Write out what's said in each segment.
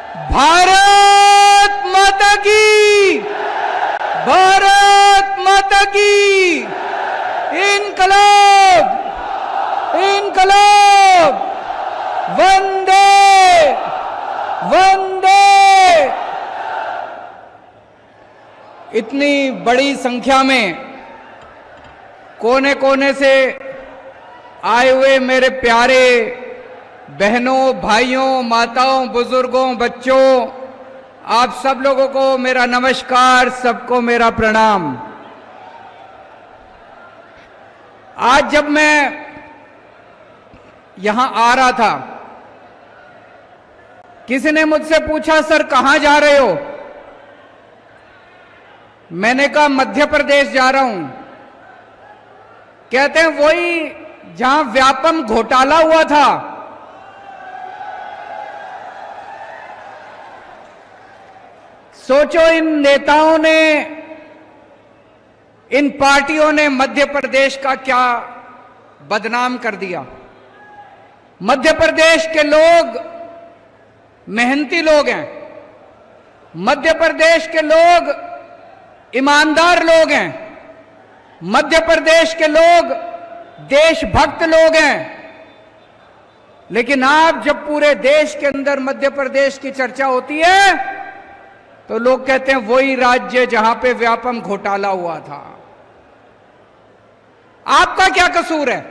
भारत माता की, भारत माता की, इनकलाब, इनकलाब, वंदे वंदे। इतनी बड़ी संख्या में कोने कोने से आए हुए मेरे प्यारे बहनों, भाइयों, माताओं, बुजुर्गों, बच्चों, आप सब लोगों को मेरा नमस्कार, सबको मेरा प्रणाम। आज जब मैं यहां आ रहा था, किसी ने मुझसे पूछा, सर कहां जा रहे हो? मैंने कहा मध्य प्रदेश जा रहा हूं। कहते हैं वही जहां व्यापम घोटाला हुआ था। सोचो, इन नेताओं ने, इन पार्टियों ने मध्य प्रदेश का क्या बदनाम कर दिया। मध्य प्रदेश के लोग मेहनती लोग हैं, मध्य प्रदेश के लोग ईमानदार लोग हैं, मध्य प्रदेश के लोग देशभक्त लोग हैं। लेकिन आप जब पूरे देश के अंदर मध्य प्रदेश की चर्चा होती है तो लोग कहते हैं वही राज्य जहां पे व्यापम घोटाला हुआ था। आपका क्या कसूर है?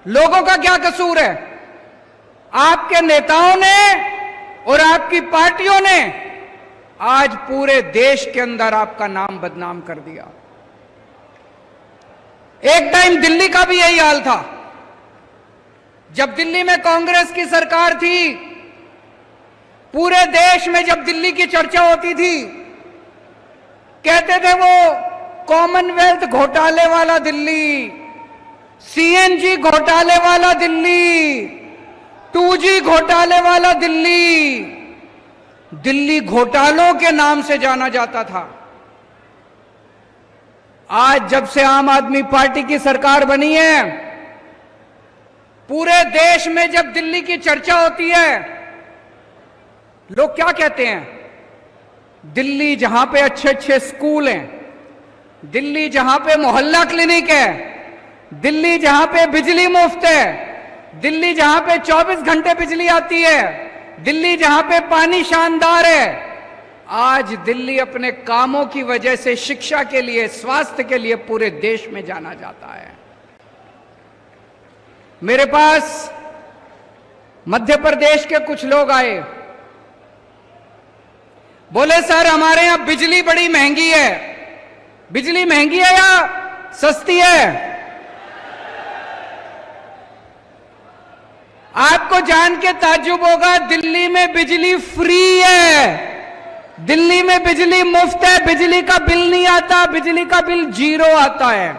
लोगों का क्या कसूर है? आपके नेताओं ने और आपकी पार्टियों ने आज पूरे देश के अंदर आपका नाम बदनाम कर दिया। एक टाइम दिल्ली का भी यही हाल था। जब दिल्ली में कांग्रेस की सरकार थी, पूरे देश में जब दिल्ली की चर्चा होती थी, कहते थे वो कॉमनवेल्थ घोटाले वाला दिल्ली, सीएनजी घोटाले वाला दिल्ली, 2G घोटाले वाला दिल्ली। दिल्ली घोटालों के नाम से जाना जाता था। आज जब से आम आदमी पार्टी की सरकार बनी है, पूरे देश में जब दिल्ली की चर्चा होती है, लोग क्या कहते हैं? दिल्ली जहां पे अच्छे अच्छे स्कूल हैं, दिल्ली जहां पे मोहल्ला क्लिनिक है, दिल्ली जहां पे बिजली मुफ्त है, दिल्ली जहां पे 24 घंटे बिजली आती है, दिल्ली जहां पे पानी शानदार है, आज दिल्ली अपने कामों की वजह से शिक्षा के लिए, स्वास्थ्य के लिए पूरे देश में जाना जाता है। मेरे पास मध्य प्रदेश के कुछ लोग आए, बोले सर हमारे यहां बिजली बड़ी महंगी है। बिजली महंगी है या सस्ती है? आपको जान के ताज्जुब होगा, दिल्ली में बिजली फ्री है, दिल्ली में बिजली मुफ्त है, बिजली का बिल नहीं आता, बिजली का बिल 0 आता है।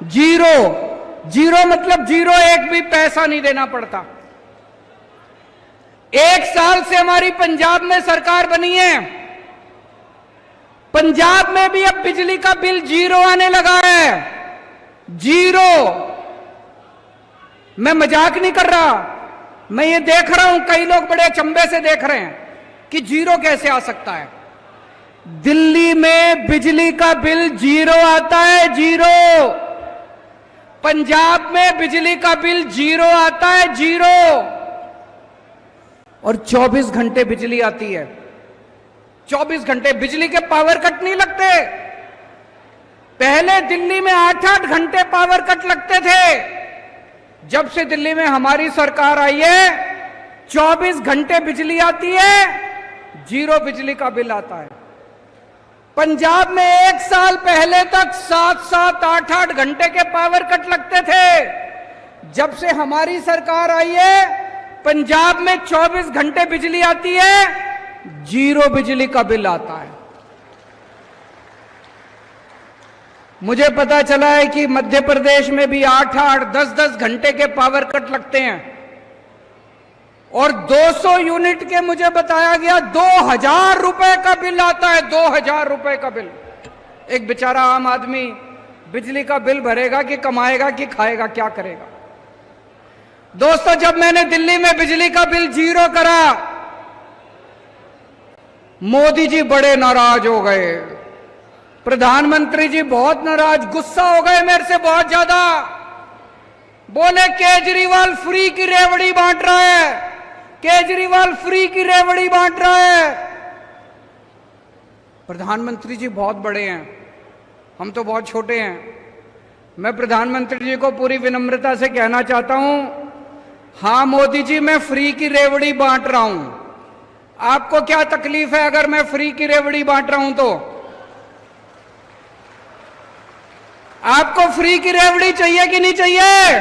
0 मतलब 0, एक भी पैसा नहीं देना पड़ता। 1 साल से हमारी पंजाब में सरकार बनी है, पंजाब में भी अब बिजली का बिल 0 आने लगा है। 0। मैं मजाक नहीं कर रहा, मैं ये देख रहा हूं, कई लोग बड़े अचंभे से देख रहे हैं कि 0 कैसे आ सकता है। दिल्ली में बिजली का बिल 0 आता है, 0। पंजाब में बिजली का बिल 0 आता है, 0। और 24 घंटे बिजली आती है। 24 घंटे बिजली के पावर कट नहीं लगते। पहले दिल्ली में 8-8 घंटे पावर कट लगते थे। जब से दिल्ली में हमारी सरकार आई है, 24 घंटे बिजली आती है, 0 बिजली का बिल आता है। पंजाब में 1 साल पहले तक 7-7, 8-8 घंटे के पावर कट लगते थे। जब से हमारी सरकार आई है, पंजाब में 24 घंटे बिजली आती है, 0 बिजली का बिल आता है। मुझे पता चला है कि मध्य प्रदेश में भी 8-8, 10-10 घंटे के पावर कट लगते हैं और 200 यूनिट के मुझे बताया गया 2000 रुपए का बिल आता है। 2000 रुपए का बिल। एक बेचारा आम आदमी बिजली का बिल भरेगा कि कमाएगा कि खाएगा, क्या करेगा? दोस्तों, जब मैंने दिल्ली में बिजली का बिल 0 करा मोदी जी बड़े नाराज हो गए, प्रधानमंत्री जी बहुत नाराज, गुस्सा हो गए मेरे से बहुत ज्यादा। बोले केजरीवाल फ्री की रेवड़ी बांट रहा है, केजरीवाल फ्री की रेवड़ी बांट रहा है। प्रधानमंत्री जी बहुत बड़े हैं, हम तो बहुत छोटे हैं। मैं प्रधानमंत्री जी को पूरी विनम्रता से कहना चाहता हूं, हां मोदी जी मैं फ्री की रेवड़ी बांट रहा हूं, आपको क्या तकलीफ है अगर मैं फ्री की रेवड़ी बांट रहा हूं तो? आपको फ्री की रेवड़ी चाहिए कि नहीं चाहिए?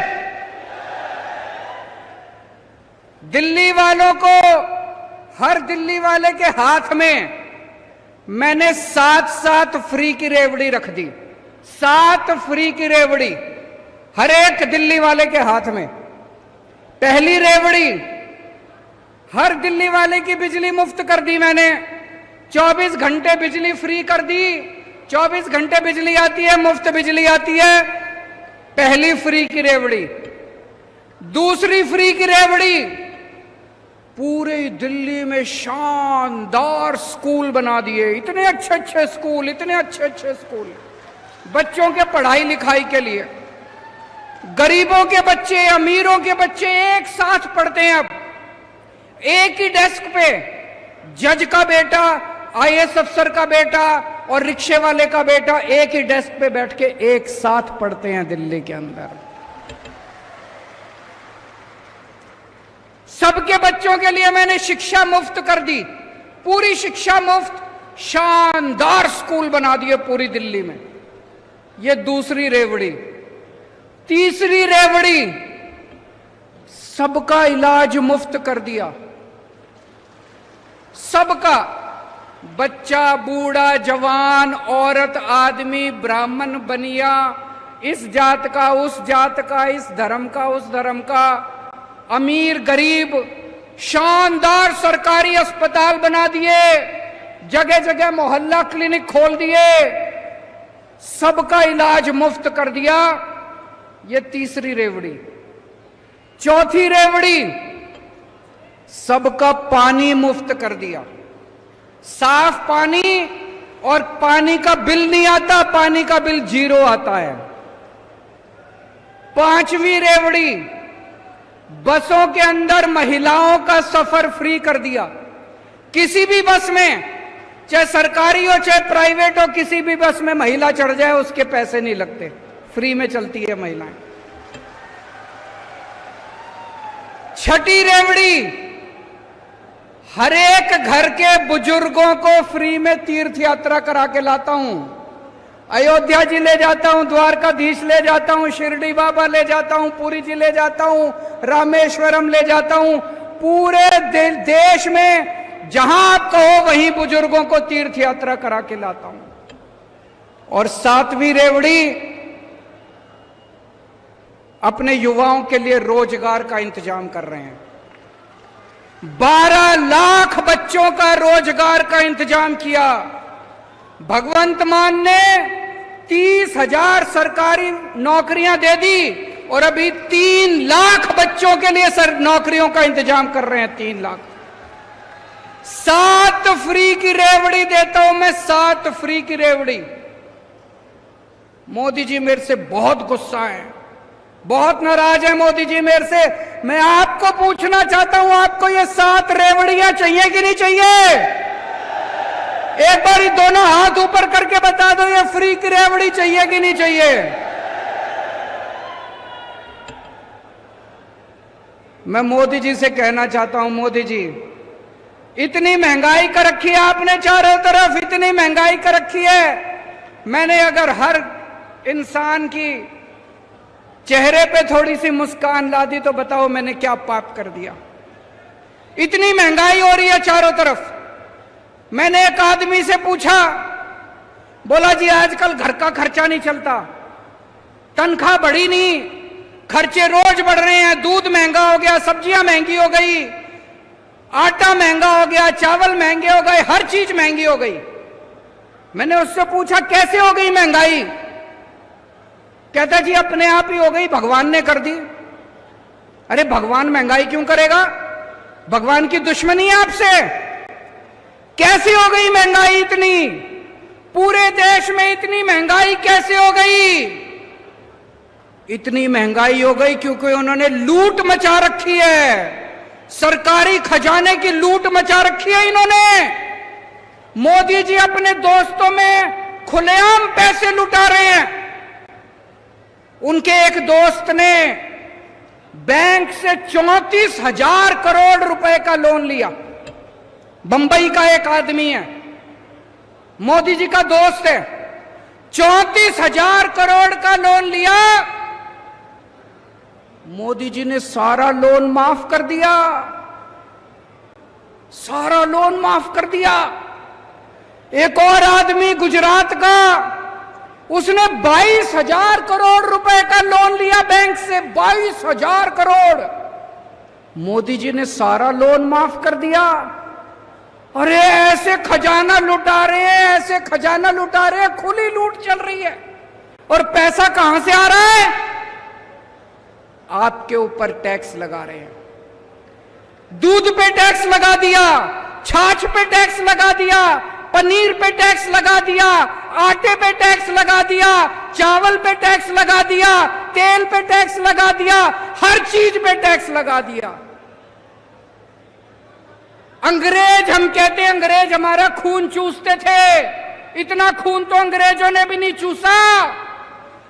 दिल्ली वालों को, हर दिल्ली वाले के हाथ में मैंने 7 फ्री की रेवड़ी रख दी, 7 फ्री की रेवड़ी हर एक दिल्ली वाले के हाथ में। पहली रेवड़ी, हर दिल्ली वाले की बिजली मुफ्त कर दी मैंने, 24 घंटे बिजली फ्री कर दी, 24 घंटे बिजली आती है, मुफ्त बिजली आती है। पहली फ्री की रेवड़ी। दूसरी फ्री की रेवड़ी, पूरे दिल्ली में शानदार स्कूल बना दिए, इतने अच्छे अच्छे स्कूल, इतने अच्छे अच्छे स्कूल बच्चों के पढ़ाई लिखाई के लिए। गरीबों के बच्चे, अमीरों के बच्चे एक साथ पढ़ते हैं अब, एक ही डेस्क पे जज का बेटा, आईएएस अफसर का बेटा और रिक्शे वाले का बेटा एक ही डेस्क पे बैठ के एक साथ पढ़ते हैं दिल्ली के अंदर। सबके बच्चों के लिए मैंने शिक्षा मुफ्त कर दी, पूरी शिक्षा मुफ्त, शानदार स्कूल बना दिए पूरी दिल्ली में। ये दूसरी रेवड़ी। तीसरी रेवड़ी, सबका इलाज मुफ्त कर दिया, सबका, बच्चा, बूढ़ा, जवान, औरत, आदमी, ब्राह्मण, बनिया, इस जात का, उस जात का, इस धर्म का, उस धर्म का, अमीर गरीब, शानदार सरकारी अस्पताल बना दिए, जगह जगह मोहल्ला क्लिनिक खोल दिए, सबका इलाज मुफ्त कर दिया। ये तीसरी रेवड़ी। चौथी रेवड़ी, सबका पानी मुफ्त कर दिया, साफ पानी, और पानी का बिल नहीं आता, पानी का बिल 0 आता है। पांचवी रेवड़ी, बसों के अंदर महिलाओं का सफर फ्री कर दिया। किसी भी बस में, चाहे सरकारी हो चाहे प्राइवेट हो, किसी भी बस में महिला चढ़ जाए उसके पैसे नहीं लगते, फ्री में चलती है महिलाएं। छठी रेवड़ी, हर एक घर के बुजुर्गों को फ्री में तीर्थ यात्रा करा के लाता हूं। अयोध्या जी ले जाता हूं, द्वारकाधीश ले जाता हूं, शिरडी बाबा ले जाता हूं, पुरी जी ले जाता हूं, रामेश्वरम ले जाता हूं। पूरे देश में जहां आप कहो वहीं बुजुर्गों को तीर्थ यात्रा करा के लाता हूं। और 7वीं रेवड़ी, अपने युवाओं के लिए रोजगार का इंतजाम कर रहे हैं। 12 लाख बच्चों का रोजगार का इंतजाम किया। भगवंत मान ने 30,000 सरकारी नौकरियां दे दी और अभी 3 लाख बच्चों के लिए नौकरियों का इंतजाम कर रहे हैं। 3 लाख। 7 फ्री की रेवड़ी देता हूं मैं, 7 फ्री की रेवड़ी। मोदी जी मेरे से बहुत गुस्सा है, बहुत नाराज है मोदी जी मेरे से। मैं आपको पूछना चाहता हूं, आपको ये 7 रेवड़ियां चाहिए कि नहीं चाहिए? एक बार ही दोनों हाथ ऊपर करके बता दो, ये फ्री की रेवड़ी चाहिए कि नहीं चाहिए? मैं मोदी जी से कहना चाहता हूं, मोदी जी इतनी महंगाई कर रखी है आपने, चारों तरफ इतनी महंगाई कर रखी है। मैंने अगर हर इंसान की चेहरे पे थोड़ी सी मुस्कान ला दी तो बताओ मैंने क्या पाप कर दिया? इतनी महंगाई हो रही है चारों तरफ। मैंने एक आदमी से पूछा, बोला जी आजकल घर का खर्चा नहीं चलता, तनख्वाह बढ़ी नहीं, खर्चे रोज बढ़ रहे हैं, दूध महंगा हो गया, सब्जियां महंगी हो गई, आटा महंगा हो गया, चावल महंगे हो गए, हर चीज महंगी हो गई। मैंने उससे पूछा कैसे हो गई महंगाई? कहता जी अपने आप ही हो गई, भगवान ने कर दी। अरे भगवान महंगाई क्यों करेगा? भगवान की दुश्मनी है आपसे। कैसी हो गई महंगाई इतनी? पूरे देश में इतनी महंगाई कैसे हो गई? इतनी महंगाई हो गई क्योंकि उन्होंने लूट मचा रखी है, सरकारी खजाने की लूट मचा रखी है इन्होंने। मोदी जी अपने दोस्तों में खुलेआम पैसे लुटा रहे हैं। उनके एक दोस्त ने बैंक से 34,000 करोड़ रुपए का लोन लिया। बंबई का एक आदमी है, मोदी जी का दोस्त है, 34,000 करोड़ का लोन लिया। मोदी जी ने सारा लोन माफ कर दिया, सारा लोन माफ कर दिया। एक और आदमी गुजरात का, उसने 22,000 करोड़ रुपए का लोन लिया बैंक से, 22,000 करोड़। मोदी जी ने सारा लोन माफ कर दिया। अरे ऐसे खजाना लुटा रहे हैं, ऐसे खजाना लुटा रहे हैं, खुली लूट चल रही है। और पैसा कहां से आ रहा है? आपके ऊपर टैक्स लगा रहे हैं। दूध पे टैक्स लगा दिया, छाछ पे टैक्स लगा दिया, पनीर पे टैक्स लगा दिया, आटे पे टैक्स लगा दिया, चावल पे टैक्स लगा दिया, तेल पे टैक्स लगा दिया, हर चीज पे टैक्स लगा दिया। अंग्रेज, हम कहते हैं अंग्रेज हमारा खून चूसते थे, इतना खून तो अंग्रेजों ने भी नहीं चूसा।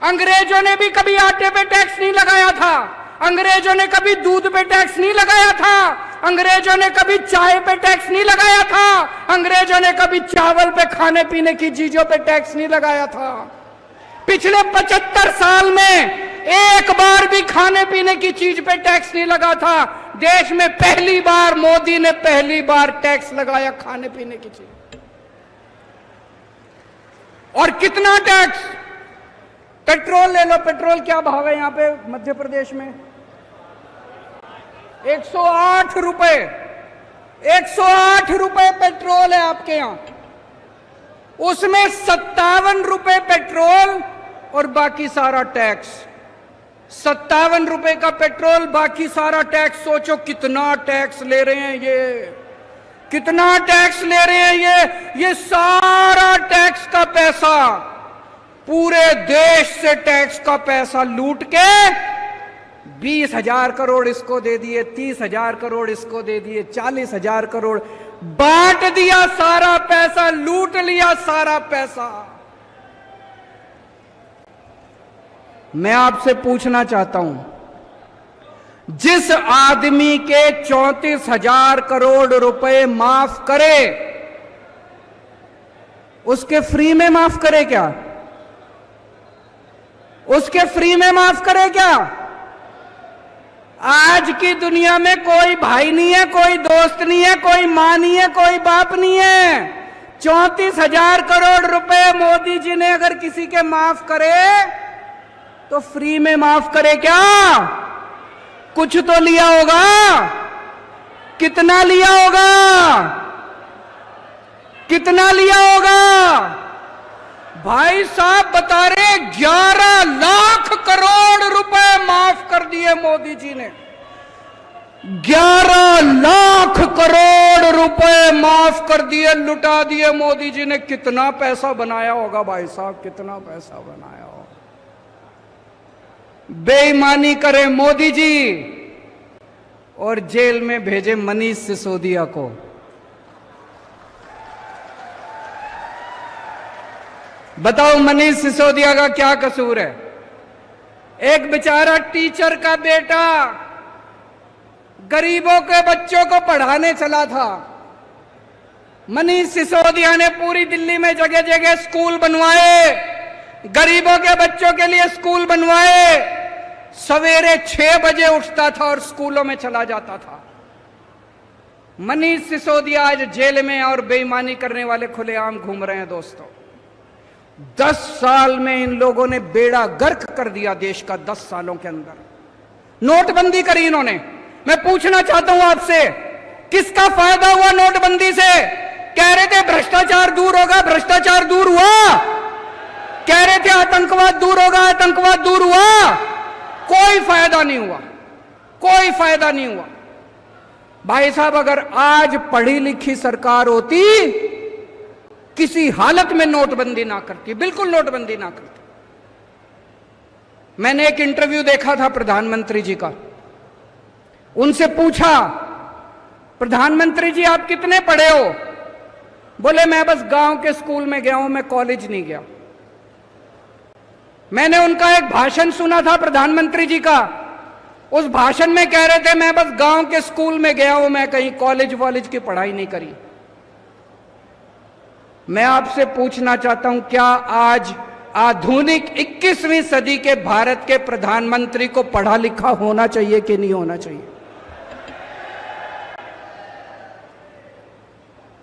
अंग्रेजों ने भी कभी आटे पे टैक्स नहीं लगाया था, अंग्रेजों ने कभी दूध पे टैक्स नहीं लगाया था, अंग्रेजों ने कभी चाय पे टैक्स नहीं लगाया था, अंग्रेजों ने कभी चावल पे, खाने पीने की चीजों पे टैक्स नहीं लगाया था। पिछले 75 साल में एक बार भी खाने पीने की चीज पे टैक्स नहीं लगा था। देश में पहली बार मोदी ने पहली बार टैक्स लगाया खाने पीने की चीज। और कितना टैक्स? पेट्रोल ले लो, पेट्रोल क्या भाव है यहां पे मध्य प्रदेश में? 108 रुपए, 108 रुपए पेट्रोल है आपके यहां। उसमें 57 रुपए पेट्रोल और बाकी सारा टैक्स। 57 रुपए का पेट्रोल, बाकी सारा टैक्स। सोचो कितना टैक्स ले रहे हैं ये, कितना टैक्स ले रहे हैं ये सारा टैक्स का पैसा, पूरे देश से टैक्स का पैसा लूट के 20,000 करोड़ इसको दे दिए, 30,000 करोड़ इसको दे दिए, 40,000 करोड़ बांट दिया, सारा पैसा लूट लिया, सारा पैसा। मैं आपसे पूछना चाहता हूं, जिस आदमी के 34,000 करोड़ रुपए माफ करे, उसके फ्री में माफ करे क्या? उसके फ्री में माफ करे क्या? आज की दुनिया में कोई भाई नहीं है, कोई दोस्त नहीं है, कोई मां नहीं है, कोई बाप नहीं है। 34,000 करोड़ रुपए मोदी जी ने अगर किसी के माफ करे तो फ्री में माफ करे क्या? कुछ तो लिया होगा। कितना लिया होगा? कितना लिया होगा? भाई साहब बता रहे 11 लाख करोड़ रुपए माफ कर दिए मोदी जी ने। 11 लाख करोड़ रुपए माफ कर दिए, लुटा दिए मोदी जी ने। कितना पैसा बनाया होगा भाई साहब, कितना पैसा बनाया होगा। बेईमानी करे मोदी जी और जेल में भेजे मनीष सिसोदिया को। बताओ मनीष सिसोदिया का क्या कसूर है? एक बेचारा टीचर का बेटा गरीबों के बच्चों को पढ़ाने चला था। मनीष सिसोदिया ने पूरी दिल्ली में जगह जगह स्कूल बनवाए, गरीबों के बच्चों के लिए स्कूल बनवाए। सवेरे 6 बजे उठता था और स्कूलों में चला जाता था। मनीष सिसोदिया आज जेल में और बेईमानी करने वाले खुलेआम घूम रहे हैं। दोस्तों 10 साल में इन लोगों ने बेड़ा गर्क कर दिया देश का। 10 सालों के अंदर नोटबंदी करी इन्होंने। मैं पूछना चाहता हूं आपसे, किसका फायदा हुआ नोटबंदी से? कह रहे थे भ्रष्टाचार दूर होगा, भ्रष्टाचार दूर हुआ। कह रहे थे आतंकवाद दूर होगा, आतंकवाद दूर हुआ। कोई फायदा नहीं हुआ, कोई फायदा नहीं हुआ। भाई साहब, अगर आज पढ़ी लिखी सरकार होती, किसी हालत में नोटबंदी ना करती, बिल्कुल नोटबंदी ना करती। मैंने एक इंटरव्यू देखा था प्रधानमंत्री जी का। उनसे पूछा, प्रधानमंत्री जी आप कितने पढ़े हो? बोले मैं बस गांव के स्कूल में गया हूं, मैं कॉलेज नहीं गया। मैंने उनका एक भाषण सुना था प्रधानमंत्री जी का। उस भाषण में कह रहे थे मैं बस गांव के स्कूल में गया हूं, मैं कहीं कॉलेज वॉलेज की पढ़ाई नहीं करी। मैं आपसे पूछना चाहता हूं, क्या आज आधुनिक 21वीं सदी के भारत के प्रधानमंत्री को पढ़ा लिखा होना चाहिए कि नहीं होना चाहिए?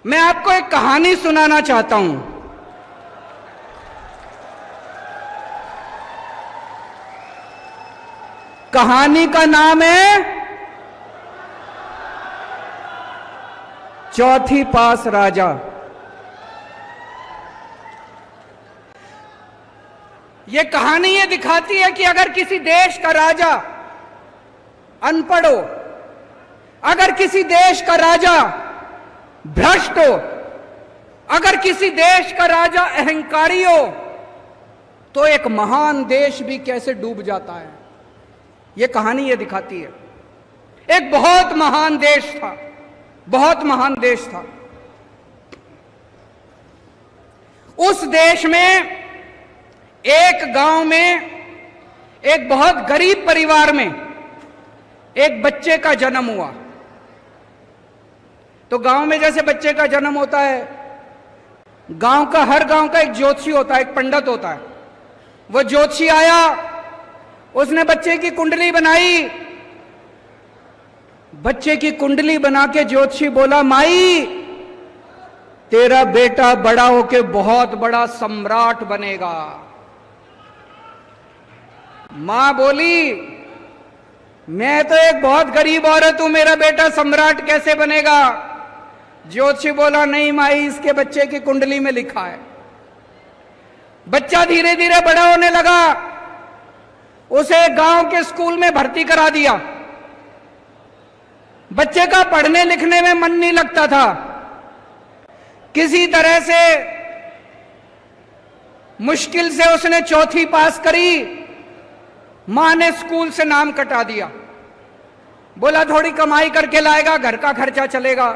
मैं आपको एक कहानी सुनाना चाहता हूं। कहानी का नाम है चौथी पास राजा। यह कहानी ये दिखाती है कि अगर किसी देश का राजा अनपढ़ हो, अगर किसी देश का राजा भ्रष्ट हो, अगर किसी देश का राजा अहंकारी हो, तो एक महान देश भी कैसे डूब जाता है। यह कहानी ये दिखाती है। एक बहुत महान देश था, बहुत महान देश था। उस देश में एक गांव में एक बहुत गरीब परिवार में एक बच्चे का जन्म हुआ। तो गांव में जैसे बच्चे का जन्म होता है, हर गांव का एक ज्योतिषी होता है, एक पंडित होता है। वो ज्योतिषी आया, उसने बच्चे की कुंडली बनाई। बच्चे की कुंडली बना के ज्योतिषी बोला, माई तेरा बेटा बड़ा होके बहुत बड़ा सम्राट बनेगा। मां बोली, मैं तो एक बहुत गरीब औरत हूं, मेरा बेटा सम्राट कैसे बनेगा? ज्योतिषी बोला, नहीं माई, इसके बच्चे की कुंडली में लिखा है। बच्चा धीरे धीरे बड़ा होने लगा। उसे गांव के स्कूल में भर्ती करा दिया। बच्चे का पढ़ने लिखने में मन नहीं लगता था। किसी तरह से मुश्किल से उसने चौथी पास करी। मां ने स्कूल से नाम कटा दिया। बोला थोड़ी कमाई करके लाएगा, घर का खर्चा चलेगा।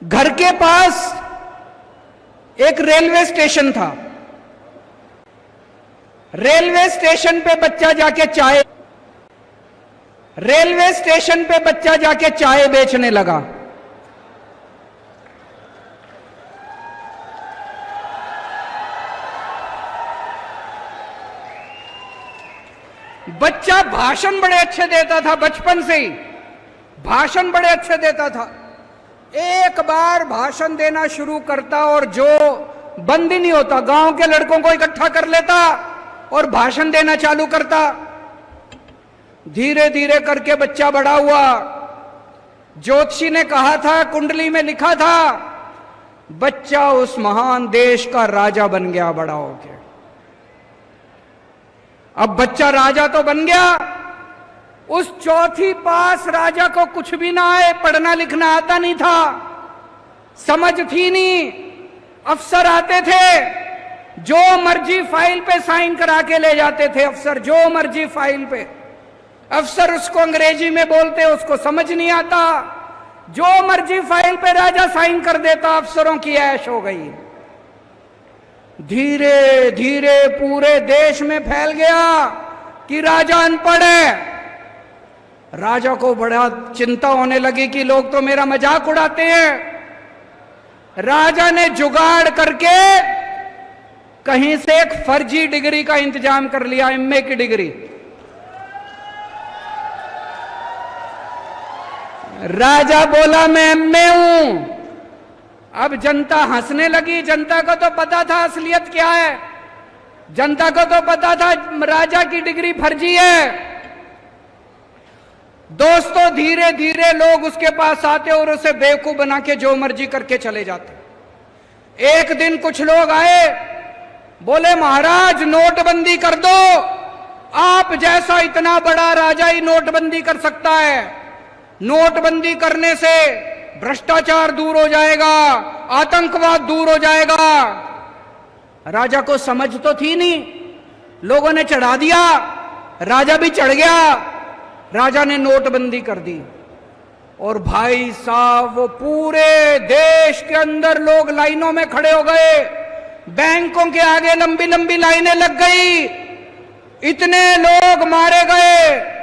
घर के पास एक रेलवे स्टेशन था। रेलवे स्टेशन पे बच्चा जाके चाय बेचने लगा। बच्चा भाषण बड़े अच्छे देता था, बचपन से ही भाषण बड़े अच्छे देता था। एक बार भाषण देना शुरू करता और जो बंद ही नहीं होता, गांव के लड़कों को इकट्ठा कर लेता और भाषण देना चालू करता। धीरे धीरे करके बच्चा बड़ा हुआ। ज्योतिषी ने कहा था, कुंडली में लिखा था, बच्चा उस महान देश का राजा बन गया बड़ा होके। अब बच्चा राजा तो बन गया, उस चौथी पास राजा को कुछ भी ना आए, पढ़ना लिखना आता नहीं था, समझ थी नहीं। अफसर आते थे, जो मर्जी फाइल पे साइन करा के ले जाते थे अफसर, जो मर्जी फाइल पे। अफसर उसको अंग्रेजी में बोलते, उसको समझ नहीं आता। जो मर्जी फाइल पे राजा साइन कर देता, अफसरों की ऐश हो गई। धीरे धीरे पूरे देश में फैल गया कि राजा अनपढ़ है। राजा को बड़ा चिंता होने लगी कि लोग तो मेरा मजाक उड़ाते हैं। राजा ने जुगाड़ करके कहीं से एक फर्जी डिग्री का इंतजाम कर लिया, एमए की डिग्री। राजा बोला मैं एमए हूं। अब जनता हंसने लगी। जनता को तो पता था असलियत क्या है, जनता को तो पता था राजा की डिग्री फर्जी है। दोस्तों, धीरे धीरे लोग उसके पास आते और उसे बेवकूफ बना के जो मर्जी करके चले जाते। एक दिन कुछ लोग आए, बोले महाराज नोटबंदी कर दो, आप जैसा इतना बड़ा राजा ही नोटबंदी कर सकता है। नोटबंदी करने से भ्रष्टाचार दूर हो जाएगा, आतंकवाद दूर हो जाएगा। राजा को समझ तो थी नहीं, लोगों ने चढ़ा दिया, राजा भी चढ़ गया, राजा ने नोटबंदी कर दी। और भाई साहब वो पूरे देश के अंदर लोग लाइनों में खड़े हो गए, बैंकों के आगे लंबी लंबी लाइनें लग गई, इतने लोग मारे गए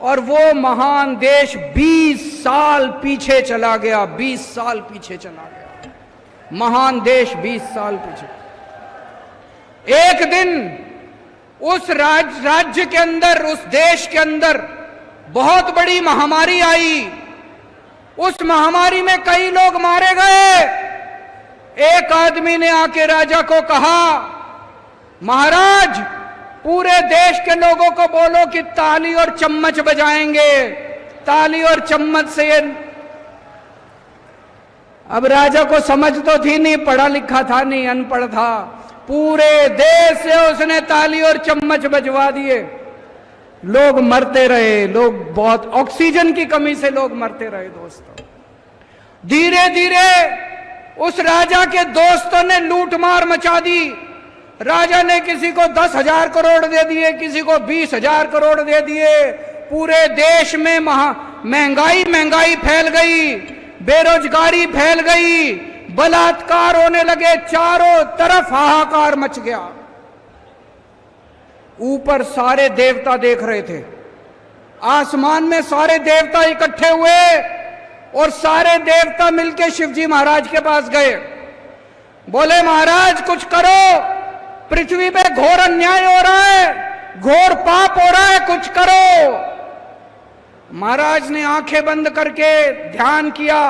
और वो महान देश 20 साल पीछे चला गया, 20 साल पीछे चला गया, महान देश 20 साल पीछे। एक दिन उस राज्य के अंदर, उस देश के अंदर बहुत बड़ी महामारी आई, उस महामारी में कई लोग मारे गए। एक आदमी ने आके राजा को कहा, महाराज पूरे देश के लोगों को बोलो कि ताली और चम्मच बजाएंगे, ताली और चम्मच से। अब राजा को समझ तो थी नहीं, पढ़ा लिखा था नहीं, अनपढ़ था। पूरे देश से उसने ताली और चम्मच बजवा दिए, लोग मरते रहे, लोग बहुत ऑक्सीजन की कमी से लोग मरते रहे दोस्तों। धीरे धीरे उस राजा के दोस्तों ने लूटमार मचा दी। राजा ने किसी को 10,000 करोड़ दे दिए, किसी को 20,000 करोड़ दे दिए। पूरे देश में महंगाई फैल गई, बेरोजगारी फैल गई, बलात्कार होने लगे, चारों तरफ हाहाकार मच गया। ऊपर सारे देवता देख रहे थे, आसमान में सारे देवता इकट्ठे हुए और सारे देवता मिलके शिवजी महाराज के पास गए। बोले महाराज कुछ करो, पृथ्वी पे घोर अन्याय हो रहा है, घोर पाप हो रहा है, कुछ करो। महाराज ने आंखें बंद करके ध्यान किया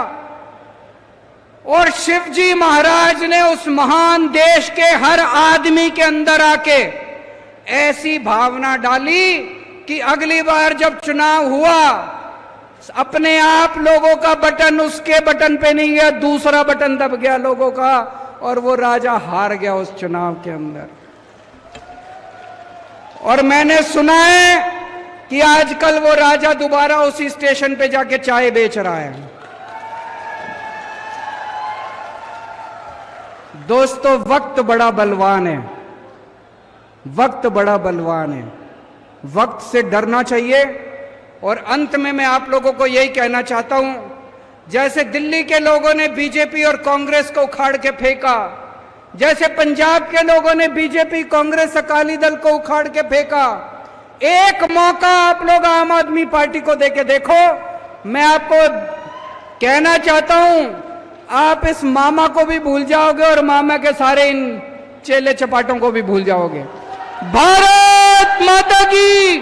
और शिवजी महाराज ने उस महान देश के हर आदमी के अंदर आके ऐसी भावना डाली कि अगली बार जब चुनाव हुआ, अपने आप लोगों का बटन उसके बटन पे नहीं गया, दूसरा बटन दब गया लोगों का, और वो राजा हार गया उस चुनाव के अंदर। और मैंने सुना है कि आजकल वो राजा दोबारा उसी स्टेशन पे जाके चाय बेच रहा है। दोस्तों वक्त बड़ा बलवान है, वक्त बड़ा बलवान है, वक्त से डरना चाहिए। और अंत में मैं आप लोगों को यही कहना चाहता हूं, जैसे दिल्ली के लोगों ने बीजेपी और कांग्रेस को उखाड़ के फेंका, जैसे पंजाब के लोगों ने बीजेपी, कांग्रेस, अकाली दल को उखाड़ के फेंका, एक मौका आप लोग आम आदमी पार्टी को देके देखो। मैं आपको कहना चाहता हूं, आप इस मामा को भी भूल जाओगे और मामा के सारे इन चेले चपाटों को भी भूल जाओगे। भारत माता की।